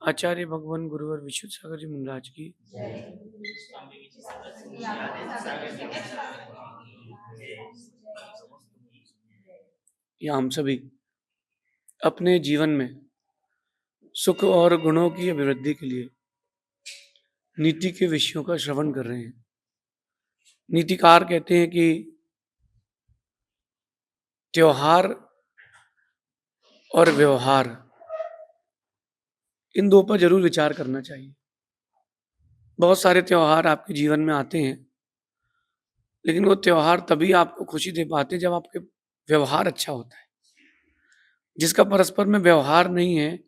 आचार्य भगवान गुरुवर विशुद्ध सागर जी महाराज की। या हम सभी अपने जीवन में सुख और गुणों की अभिवृद्धि के लिए नीति के विषयों का श्रवण कर रहे हैं। नीतिकार कहते हैं कि त्योहार और व्यवहार इन दो पर जरूर विचार करना चाहिए। बहुत सारे त्योहार आपके जीवन में आते हैं, लेकिन वो त्योहार तभी आपको खुशी दे पाते हैं जब आपके व्यवहार अच्छा होता है। जिसका परस्पर में व्यवहार नहीं है,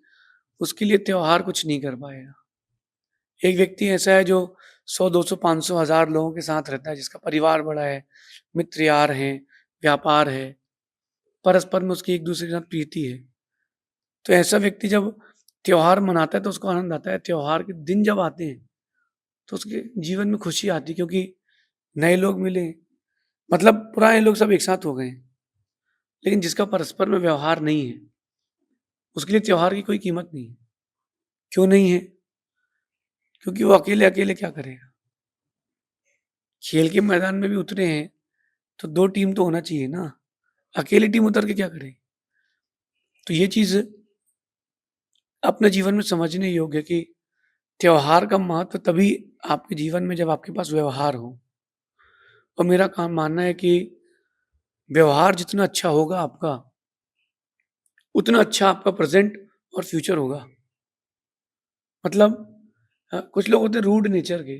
उसके लिए त्योहार कुछ नहीं कर पाएगा। एक व्यक्ति ऐसा है जो 100, 200, 500, 1000 लोगों के साथ रहता है, जिसका परिवार बड़ा है, मित्र यार हैं, व्यापार है, परस्पर में उसकी एक दूसरे के साथ प्रीति है। तो ऐसा व्यक्ति जब त्योहार मनाता है तो उसको आनंद आता है। त्योहार के दिन जब आते हैं तो उसके जीवन में खुशी आती है, क्योंकि नए लोग मिले, मतलब पुराने लोग सब एक साथ हो गए हैं। लेकिन जिसका परस्पर में व्यवहार नहीं है, उसके लिए त्योहार की कोई कीमत नहीं है। क्यों नहीं है? क्योंकि वो अकेले अकेले क्या करेगा। खेल के मैदान में भी उतरे हैं तो 2 टीम तो होना चाहिए ना। अकेली टीम उतर के क्या करे। तो ये चीज अपने जीवन में समझने योग्य है कि त्योहार का महत्व तभी आपके जीवन में जब आपके पास व्यवहार हो। और मेरा काम मानना है कि व्यवहार जितना अच्छा होगा आपका, उतना अच्छा आपका प्रेजेंट और फ्यूचर होगा। मतलब कुछ लोग होते हैं रूड नेचर के,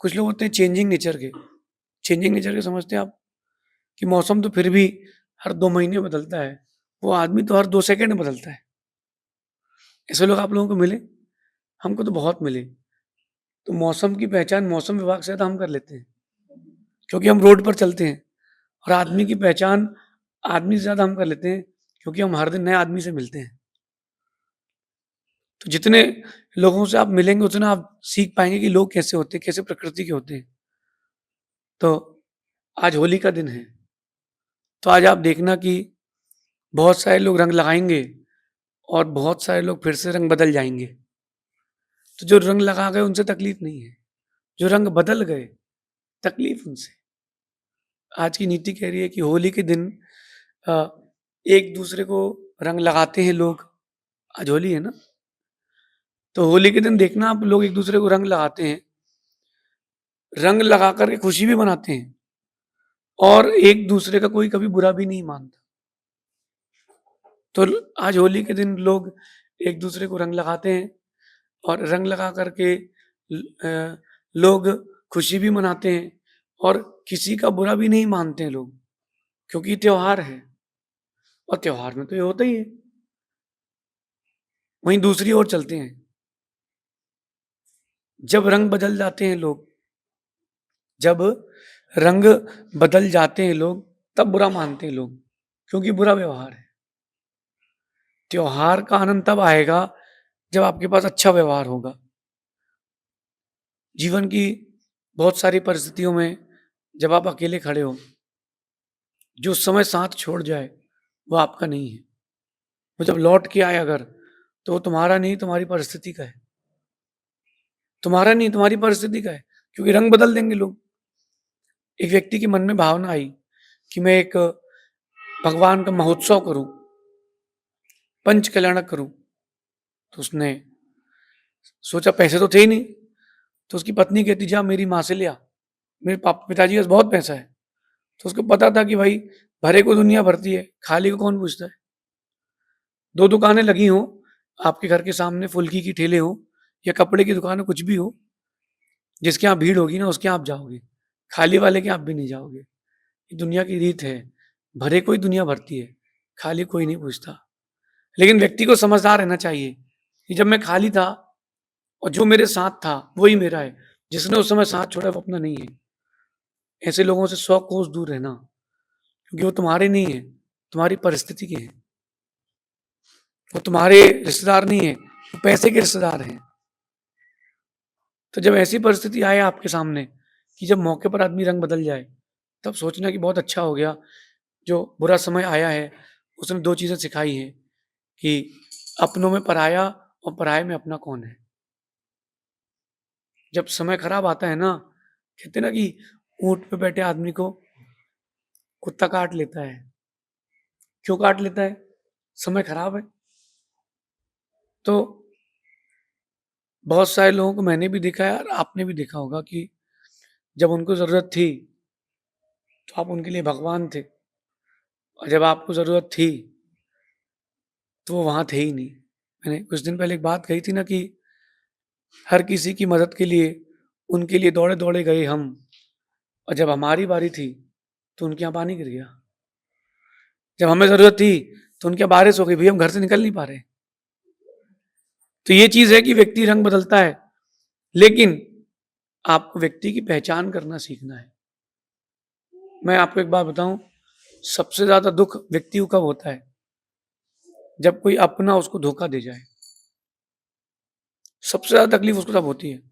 कुछ लोग होते हैं चेंजिंग नेचर के। चेंजिंग नेचर के समझते हैं आप कि मौसम तो फिर भी हर 2 महीने बदलता है, वो आदमी तो हर 2 सेकंड में बदलता है। ऐसे लोग आप लोगों को मिले? हमको तो बहुत मिले। तो मौसम की पहचान मौसम विभाग से ज़्यादा हम कर लेते हैं, क्योंकि हम रोड पर चलते हैं। और आदमी की पहचान आदमी से ज़्यादा हम कर लेते हैं, क्योंकि हम हर दिन नए आदमी से मिलते हैं। तो जितने लोगों से आप मिलेंगे उतना आप सीख पाएंगे कि लोग कैसे होते हैं, कैसे प्रकृति के होते हैं। तो आज होली का दिन है, तो आज आप देखना कि बहुत सारे लोग रंग लगाएंगे और बहुत सारे लोग फिर से रंग बदल जाएंगे। तो जो रंग लगा गए उनसे तकलीफ नहीं है, जो रंग बदल गए तकलीफ उनसे। आज की नीति कह रही है कि होली के दिन अ, एक दूसरे को रंग लगाते हैं लोग। आज होली है ना, तो होली के दिन देखना आप लोग एक दूसरे को रंग लगाते हैं, रंग लगा करके खुशी भी मनाते हैं और एक दूसरे का कोई कभी बुरा भी नहीं मानता। तो आज होली के दिन लोग एक दूसरे को रंग लगाते हैं और रंग लगा करके लोग खुशी भी मनाते हैं और किसी का बुरा भी नहीं मानते हैं लोग, क्योंकि त्योहार है और त्योहार में तो ये होता ही है। वहीं दूसरी ओर चलते हैं, जब रंग बदल जाते हैं लोग, जब रंग बदल जाते हैं लोग, तब बुरा मानते हैं लोग, क्योंकि बुरा व्यवहार है। त्योहार का आनंद तब आएगा जब आपके पास अच्छा व्यवहार होगा। जीवन की बहुत सारी परिस्थितियों में जब आप अकेले खड़े हो, जो समय साथ छोड़ जाए वो आपका नहीं है। वो जब लौट के आए अगर, तो वो तुम्हारा नहीं, तुम्हारी परिस्थिति का है। तुम्हारा नहीं, तुम्हारी परिस्थिति का है, क्योंकि रंग बदल देंगे लोग। एक व्यक्ति के मन में भावना आई कि मैं एक भगवान का महोत्सव करूं, पंच कल्याणक करूं। तो उसने सोचा, पैसे तो थे ही नहीं। तो उसकी पत्नी कहती, जा मेरी माँ से ले आ, मेरे पिताजी के पास बहुत पैसा है। तो उसको पता था कि भाई भरे को दुनिया भरती है, खाली को कौन पूछता है। 2 दुकानें लगी हों आपके घर के सामने, फुल्की की ठेले हो या कपड़े की दुकान हो, कुछ भी हो, जिसके यहाँ भीड़ होगी ना उसके यहाँ आप जाओगे, खाली वाले के आप भी नहीं जाओगे। ये दुनिया की रीत है, भरे को ही दुनिया भरती है, खाली कोई नहीं पूछता। लेकिन व्यक्ति को समझदार रहना चाहिए कि जब मैं खाली था और जो मेरे साथ था वही मेरा है, जिसने उस समय साथ छोड़ा वो अपना नहीं है। ऐसे लोगों से 100 कोस दूर रहना, क्योंकि वो तुम्हारे नहीं है, तुम्हारी परिस्थिति के हैं। वो तुम्हारे रिश्तेदार नहीं है, वो पैसे के रिश्तेदार हैं। तो जब ऐसी परिस्थिति आए आपके सामने कि जब मौके पर आदमी रंग बदल जाए, तब सोचना कि बहुत अच्छा हो गया, जो बुरा समय आया है उसने 2 चीज़ें सिखाई हैं कि अपनों में पराया और पराये में अपना कौन है। जब समय खराब आता है ना, कहते हैं ना कि ऊँट पे बैठे आदमी को कुत्ता काट लेता है। क्यों काट लेता है? समय खराब है। तो बहुत सारे लोगों को मैंने भी देखा है और आपने भी देखा होगा कि जब उनको ज़रूरत थी, तो आप उनके लिए भगवान थे और जब आपको ज़रूरत थी, तो वो वहाँ थे ही नहीं। मैंने कुछ दिन पहले एक बात कही थी ना कि हर किसी की मदद के लिए उनके लिए दौड़े-दौड़े गए हम और जब हमारी बारी थी, तो उनके यहाँ पानी गिर गया। जब हमें ज़रूरत थी, तो उनके यहाँ बारिश हो गई, भई हम घर से निकल नहीं पा रहे। तो ये चीज़ है कि व्यक्ति रंग बदलता है, लेकिन आपको व्यक्ति की पहचान करना सीखना है। मैं आपको एक बात बताऊँ, सबसे ज़्यादा दुःख व्यक्ति को कब होता है? जब कोई अपना उसको धोखा दे जाए। सबसे ज़्यादा तकलीफ़ उसको तब होती है,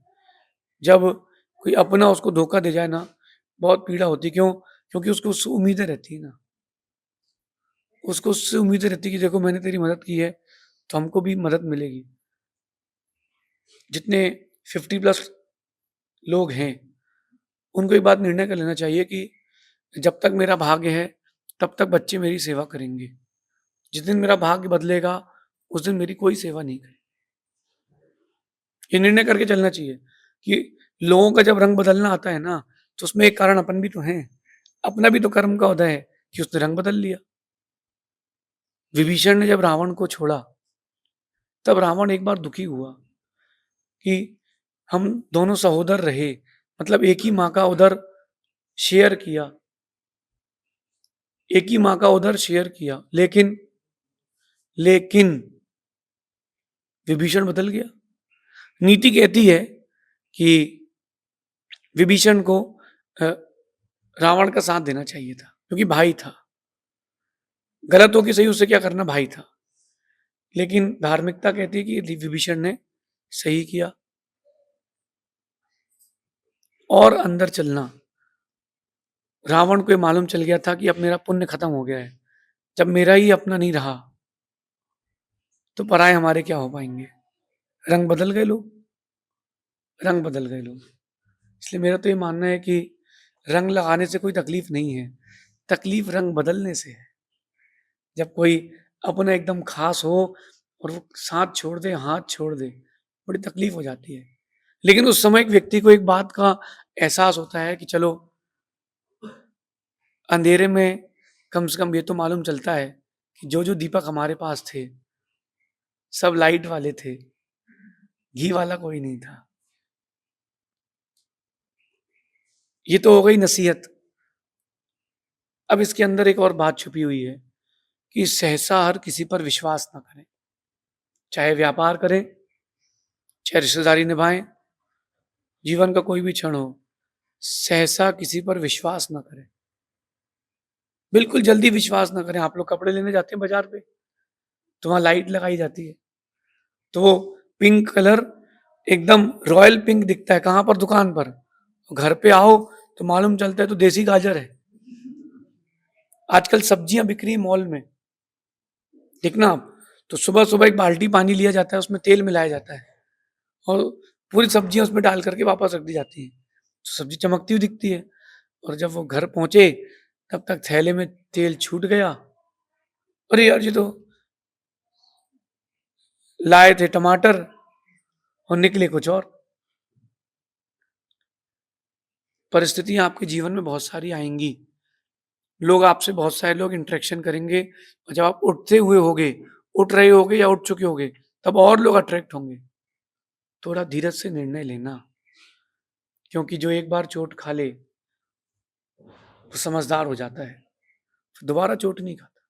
जब कोई अपना उसको धोखा दे जाए ना, बहुत पीड़ा होती है। क्यों? क्योंकि उसको उससे उम्मीदें रहती हैं ना। उसको उससे उम्मीदें रहती है कि देखो मैंने तेरी मदद की है, तो हमको भी मदद मिलेगी। जितने 50 प्लस लोग हैं, उनको एक बात निर्णय कर लेना चाहिए कि जब तक मेरा भाग्य है, तब तक बच्चे मेरी सेवा करेंगे। जिस दिन मेरा भाग्य बदलेगा, उस दिन मेरी कोई सेवा नहीं करेगी। ये निर्णय करके चलना चाहिए कि लोगों का जब रंग बदलना आता है ना, तो उसमें एक कारण अपन भी तो हैं। अपना भी तो कर्म का उदय है कि उसने रंग बदल लिया। विभीषण ने जब रावण को छोड़ा, तब रावण एक बार दुखी हुआ कि हम दोनों सहोदर रहे, मतलब एक ही माँ का उदर शेयर किया, एक ही माँ का उदर शेयर किया, लेकिन विभीषण बदल गया। नीति कहती है कि विभीषण को अ, रावण का साथ देना चाहिए था, क्योंकि भाई था। गलत हो कि सही, उससे क्या करना, भाई था। लेकिन धार्मिकता कहती है कि विभीषण ने सही किया और अंदर चलना। रावण को ये मालूम चल गया था कि अब मेरा पुण्य खत्म हो गया है। जब मेरा ही अपना नहीं रहा, तो पराये हमारे क्या हो पाएंगे। रंग बदल गए लोग, रंग बदल गए लोग। इसलिए मेरा तो ये मानना है कि रंग लगाने से कोई तकलीफ नहीं है, तकलीफ रंग बदलने से है। जब कोई अपना एकदम खास हो और वो साथ छोड़ दे, हाथ छोड़ दे, बड़ी तकलीफ हो जाती है। लेकिन उस समय एक व्यक्ति को एक बात का एहसास होता है कि चलो, अंधेरे में कम से कम ये तो मालूम चलता है कि जो दीपक हमारे पास थे, सब लाइट वाले थे, घी वाला कोई नहीं था। ये तो हो गई नसीहत। अब इसके अंदर एक और बात छुपी हुई है कि सहसा हर किसी पर विश्वास ना करें। चाहे व्यापार करें, चाहे रिश्तेदारी निभाएं, जीवन का कोई भी क्षण हो, सहसा किसी पर विश्वास ना करें। बिल्कुल जल्दी विश्वास ना करें। आप लोग कपड़े लेने जाते हैं बाजार पे, तो वहाँ लाइट लगाई जाती है। तो वो पिंक कलर एकदम रॉयल पिंक दिखता है, कहाँ पर? दुकान पर। घर पे आओ तो मालूम चलता है तो देसी गाजर है। आजकल सब्जियां बिक रही मॉल में, देखना आप। तो सुबह-सुबह एक बाल्टी पानी लिया जाता है, उसमें तेल मिलाया जाता है और पूरी सब्जियां उसमें डाल करके वापस रख दी जाती हैं। तो सब्जी चमकती हुई दिखती है और जब वो घर पहुंचे, तब तक थैले में तेल छूट गया। अरे यार, ये तो लाए थे टमाटर और निकले कुछ और। परिस्थितियां आपके जीवन में बहुत सारी आएंगी। लोग आपसे, बहुत सारे लोग इंटरेक्शन करेंगे और जब आप उठते हुए होगे, उठ रहे होगे या उठ चुके होगे, तब और लोग अट्रैक्ट होंगे। थोड़ा धीरज से निर्णय लेना, क्योंकि जो एक बार चोट खा ले, वो समझदार हो जाता है, फिर दोबारा चोट नहीं खाता,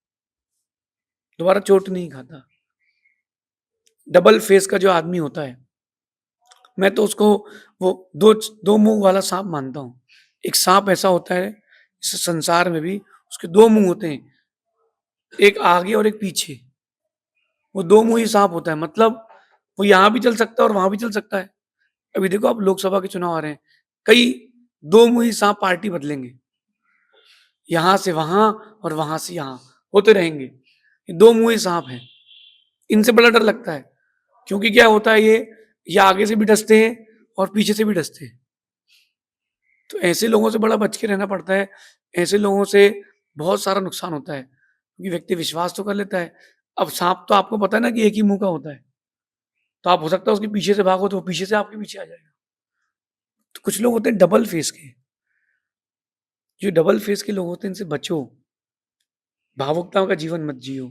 दोबारा चोट नहीं खाता। डबल फेस का जो आदमी होता है, मैं तो उसको वो दो मुंह वाला सांप मानता हूँ। एक सांप ऐसा होता है इस संसार में भी, उसके दो मुंह होते हैं, एक आगे और एक पीछे। वो दो मुंही सांप होता है, मतलब वो यहाँ भी चल सकता है और वहां भी चल सकता है। अभी देखो, अब लोकसभा के चुनाव आ रहे हैं, कई दो मुही सांप पार्टी बदलेंगे, यहां से वहां और वहां से यहां होते रहेंगे। ये दो मुही सांप हैं, इनसे बड़ा डर लगता है। क्योंकि क्या होता है, ये आगे से भी डसते हैं और पीछे से भी डसते हैं। तो ऐसे लोगों से बड़ा बच के रहना पड़ता है। ऐसे लोगों से बहुत सारा नुकसान होता है, क्योंकि व्यक्ति विश्वास तो कर लेता है। अब साँप तो आपको पता है ना कि एक ही मुँह का होता है, तो आप हो सकता है उसके पीछे से भागो तो वो पीछे से आपके पीछे आ जाएगा। तो कुछ लोग होते हैं डबल फेस के, जो डबल फेस के लोग होते हैं इनसे बचो, भावुकताओं का जीवन मत जियो।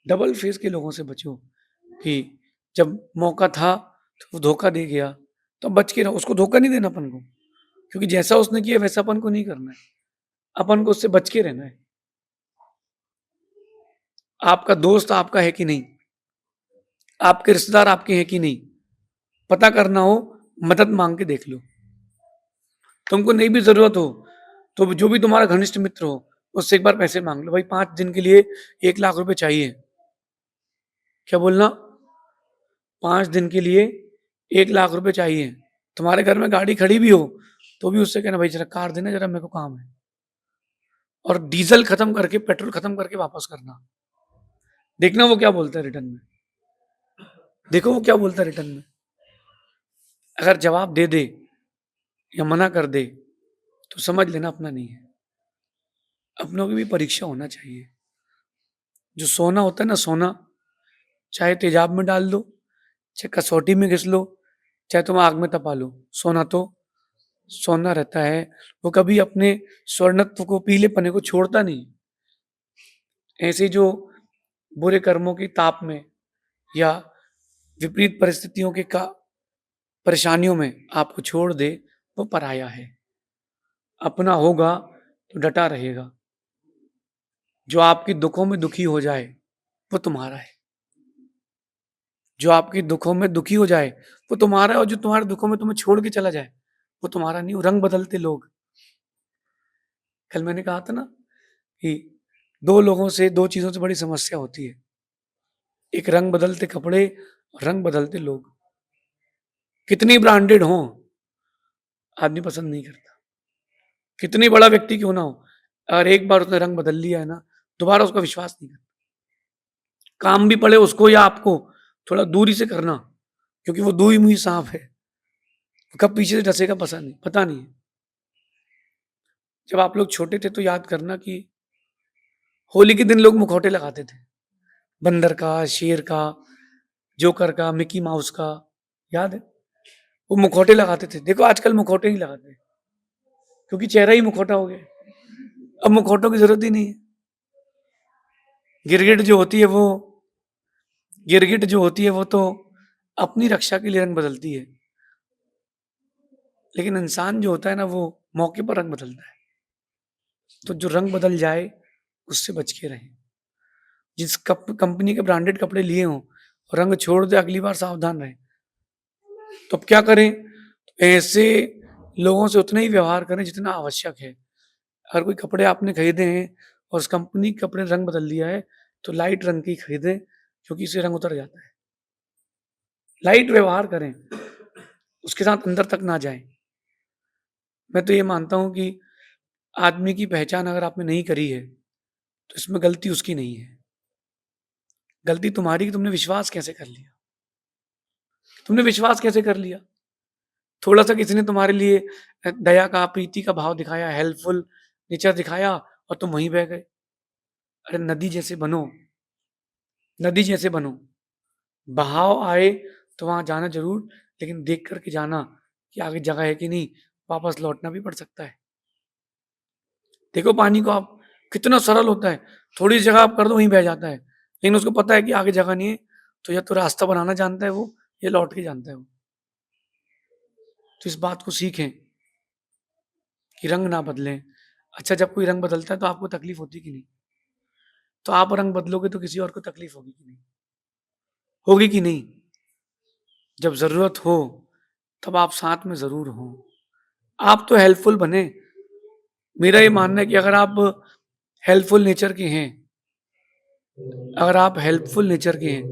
डबल फेस के लोगों से बचो कि जब मौका था तो वो धोखा दे गया, तो बच के रहो, उसको धोखा नहीं देना अपन को, क्योंकि जैसा उसने किया वैसा अपन को नहीं करना है, अपन को उससे बच के रहना है। आपका दोस्त आपका है कि नहीं, आपके रिश्तेदार आपके हैं कि नहीं, पता करना हो, मदद मांग के देख लो। तुमको नहीं भी जरूरत हो तो जो भी तुम्हारा घनिष्ठ मित्र हो उससे एक बार पैसे मांग लो, भाई 5 दिन के लिए 1 लाख रुपए चाहिए। क्या बोलना? 5 दिन के लिए 1 लाख रुपए चाहिए। तुम्हारे घर में गाड़ी खड़ी भी हो तो भी उससे कहना, भाई जरा कार देना, जरा मेरे को काम है। और डीजल खत्म करके, पेट्रोल खत्म करके वापस करना। देखना वो क्या बोलता है रिटर्न में। देखो वो क्या बोलता है रिटर्न में। अगर जवाब दे दे या मना कर दे तो समझ लेना अपना नहीं है। अपनों की भी परीक्षा होना चाहिए। जो सोना होता है ना, सोना, चाहे तेजाब में डाल दो, चाहे कसौटी में घिस लो, चाहे तुम आग में तपा लो, सोना तो सोना रहता है। वो कभी अपने स्वर्णत्व को, पीलेपने को छोड़ता नहीं। ऐसे जो बुरे कर्मों की ताप में या विपरीत परिस्थितियों के का परेशानियों में आपको छोड़ दे, वो पराया है। अपना होगा तो डटा रहेगा। जो आपके दुखों में दुखी हो जाए वो तुम्हारा है। जो आपके दुखों में दुखी हो जाए वो तुम्हारा है, और जो तुम्हारे दुखों में तुम्हें छोड़ के चला जाए वो तुम्हारा नहीं। वो रंग बदलते लोग, कल मैंने कहा था ना कि दो लोगों से, दो चीजों से बड़ी समस्या होती है। एक रंग बदलते कपड़े और रंग बदलते लोग। कितनी ब्रांडेड हो, आदमी पसंद नहीं करता। कितनी बड़ा व्यक्ति क्यों ना हो, अगर एक बार उसने रंग बदल लिया है ना, दोबारा उसका विश्वास नहीं करता। काम भी पड़े उसको या आपको, थोड़ा दूरी से करना, क्योंकि वो दो ही मुही सांप है, कब पीछे से डसेगा पता नहीं। जब आप लोग छोटे थे तो याद करना कि होली के दिन लोग मुखौटे लगाते थे, बंदर का, शेर का, जोकर का, मिकी माउस का, याद है? वो मुखौटे लगाते थे। देखो आजकल मुखौटे नहीं लगाते, क्योंकि चेहरा ही मुखौटा हो गया। अब मुखौटों की जरूरत ही नहीं है। गिरगिट जो होती है वो गिरगिट जो होती है वो तो अपनी रक्षा के लिए रंग बदलती है, लेकिन इंसान जो होता है ना, वो मौके पर रंग बदलता है। तो जो रंग बदल जाए उससे बच के रहें। जिस कंपनी के ब्रांडेड कपड़े लिए हों, रंग छोड़ दे, अगली बार सावधान रहें। तो अब क्या करें? ऐसे लोगों से उतना ही व्यवहार करें जितना आवश्यक है। अगर कोई कपड़े आपने खरीदे हैं और उस कंपनी के कपड़े रंग बदल दिया है, तो लाइट रंग की खरीदें, क्योंकि इससे रंग उतर जाता है। लाइट व्यवहार करें, उसके साथ अंदर तक ना जाएं। मैं तो ये मानता हूं कि आदमी की पहचान अगर आपने नहीं करी है तो इसमें गलती उसकी नहीं है, गलती तुम्हारी कि तुमने विश्वास कैसे कर लिया। तुमने विश्वास कैसे कर लिया? थोड़ा सा किसी ने तुम्हारे लिए दया का, प्रीति का भाव दिखाया, हेल्पफुल नेचर दिखाया और तुम वहीं बह गए। अरे नदी जैसे बनो, नदी जैसे बनो। बहाव आए तो वहां जाना जरूर, लेकिन देख करके जाना कि आगे जगह है कि नहीं, वापस लौटना भी पड़ सकता है। देखो पानी को आप, कितना सरल होता है, थोड़ी जगह आप कर दो वहीं बह जाता है, लेकिन उसको पता है कि आगे जगह नहीं है, तो या तो रास्ता बनाना जानता है वो, या लौट के जानता है वो। तो इस बात को सीखें कि रंग ना बदलें। अच्छा, जब कोई रंग बदलता है तो आपको तकलीफ होती कि नहीं? तो आप रंग बदलोगे तो किसी और को तकलीफ होगी कि नहीं? होगी कि नहीं? जब जरूरत हो तब आप साथ में जरूर हो। आप तो हेल्पफुल बने। मेरा ये मानना है कि अगर आप हेल्पफुल नेचर के हैं, अगर आप हेल्पफुल नेचर के हैं,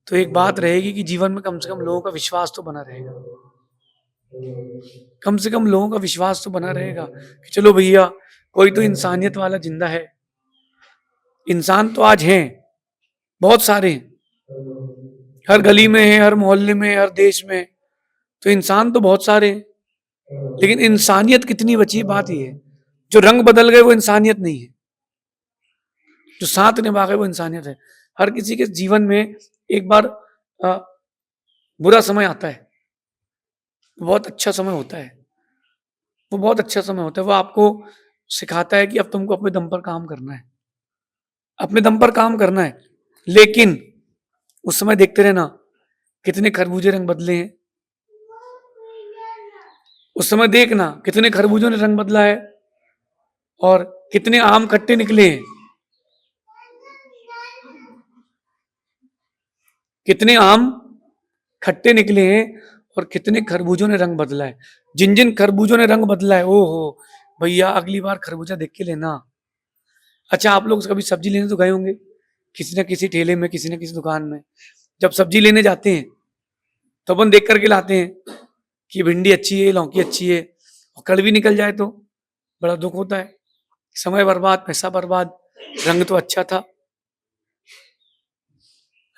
तो एक बात रहेगी कि जीवन में कम से कम लोगों का विश्वास तो बना रहेगा। कम से कम लोगों का विश्वास तो बना रहेगा कि चलो भैया, कोई तो इंसानियत वाला जिंदा है। इंसान तो आज हैं, बहुत सारे हैं, हर गली में है, हर मोहल्ले में, हर देश में। तो इंसान तो बहुत सारे हैं, लेकिन इंसानियत कितनी बची है, बात ये है। जो रंग बदल गए वो इंसानियत नहीं है, जो साथ निभा गए वो इंसानियत है। हर किसी के जीवन में एक बार अ, बुरा समय आता है, बहुत अच्छा समय होता है, वो बहुत अच्छा समय होता है। वो आपको सिखाता है कि अब तुमको अपने दम पर काम करना है, अपने दम पर काम करना है। लेकिन उस समय देखते रहना कितने खरबूजे रंग बदले हैं। उस समय देखना कितने खरबूजों ने रंग बदला है और कितने आम खट्टे निकले हैं, कितने आम खट्टे निकले हैं और कितने खरबूजों ने रंग बदला है। जिन जिन खरबूजों ने रंग बदला है, ओ हो भैया, अगली बार खरबूजा देख के लेना। अच्छा, आप लोग कभी सब्जी लेने तो गए होंगे, किसी न किसी ठेले में, किसी न किसी दुकान में। जब सब्जी लेने जाते हैं तो अपन देख करके लाते हैं कि भिंडी अच्छी है, लौकी अच्छी है, और कड़वी निकल जाए तो बड़ा दुख होता है। समय बर्बाद, पैसा बर्बाद। रंग तो अच्छा था,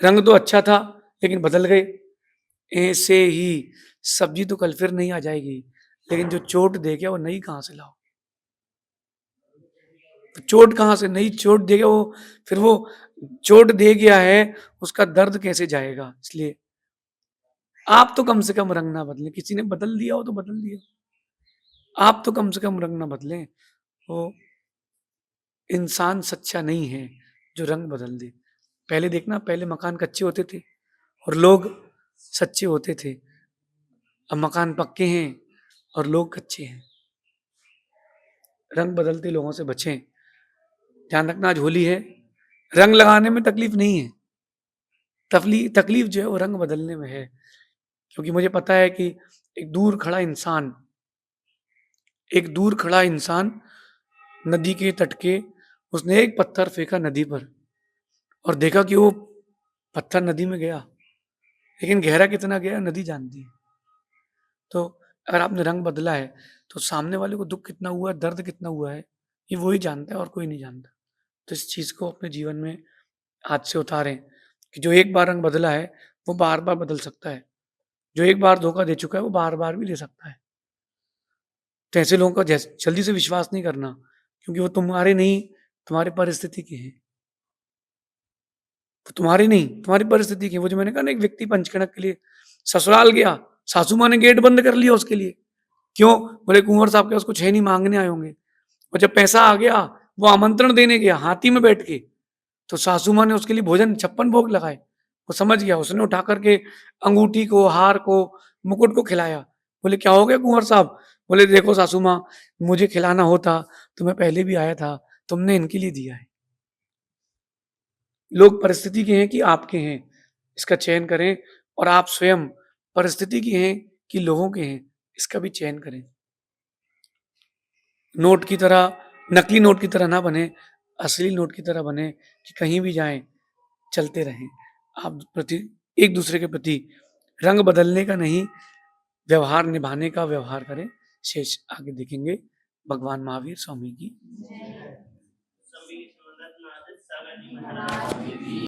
रंग तो अच्छा था, लेकिन बदल गए। ऐसे ही सब्जी तो कल फिर नहीं आ जाएगी, लेकिन जो चोट दे गया वो नई कहां से लाओ। चोट कहां से, नई चोट दे गया वो, फिर वो चोट दे गया है, उसका दर्द कैसे जाएगा। इसलिए आप तो कम से कम रंग ना बदलें। किसी ने बदल दिया हो तो बदल दिया, आप तो कम से कम रंग ना बदलें। वो इंसान सच्चा नहीं है जो रंग बदल दे। पहले देखना, पहले मकान कच्चे होते थे और लोग सच्चे होते थे। अब मकान पक्के हैं और लोग कच्चे हैं। रंग बदलते लोगों से बचें। ध्यान रखना, आज होली है, रंग लगाने में तकलीफ नहीं है, तकलीफ जो है वो रंग बदलने में है। क्योंकि मुझे पता है कि एक दूर खड़ा इंसान, एक दूर खड़ा इंसान नदी के तट के, उसने एक पत्थर फेंका नदी पर और देखा कि वो पत्थर नदी में गया, लेकिन गहरा कितना गया नदी जानती है। तो अगर आपने रंग बदला है तो सामने वाले को दुख कितना हुआ है, दर्द कितना हुआ है, ये वही जानता है और कोई नहीं जानता। तो इस चीज को अपने जीवन में आज से उतारें कि जो एक बार रंग बदला है वो बार बार बदल सकता है, जो एक बार धोखा दे चुका है वो बार बार भी दे सकता है। तो ऐसे लोगों का जल्दी से विश्वास नहीं करना, क्योंकि वो तुम्हारे नहीं, तुम्हारी परिस्थिति के हैं। वो तुम्हारे नहीं, तुम्हारी परिस्थिति के। वो जो मैंने कहा ना, एक व्यक्ति पंचकड़क के लिए ससुराल गया, सासू माँ ने गेट बंद कर लिया उसके लिए। क्यों? बोले कुंवर साहब के पास कुछ है नहीं, मांगने आए होंगे। और जब पैसा आ गया, वो आमंत्रण देने गया हाथी में बैठ के, तो सासू माँ ने उसके लिए भोजन 56 भोग लगाए। वो समझ गया, उसने उठा करके अंगूठी को, हार को, मुकुट को खिलाया। बोले क्या हो गया कुंवर साहब? बोले देखो सासू माँ, मुझे खिलाना होता तो मैं पहले भी आया था, तुमने इनके लिए दिया है। लोग परिस्थिति के हैं कि आपके हैं, इसका चयन करें। और आप स्वयं परिस्थिति के हैं कि लोगों के हैं, इसका भी चयन करें। नोट की तरह, नकली नोट की तरह ना बने, असली नोट की तरह बने कि कहीं भी जाएं चलते रहें। आप प्रति एक दूसरे के प्रति रंग बदलने का नहीं, व्यवहार निभाने का व्यवहार करें। शेष आगे देखेंगे। भगवान महावीर स्वामी की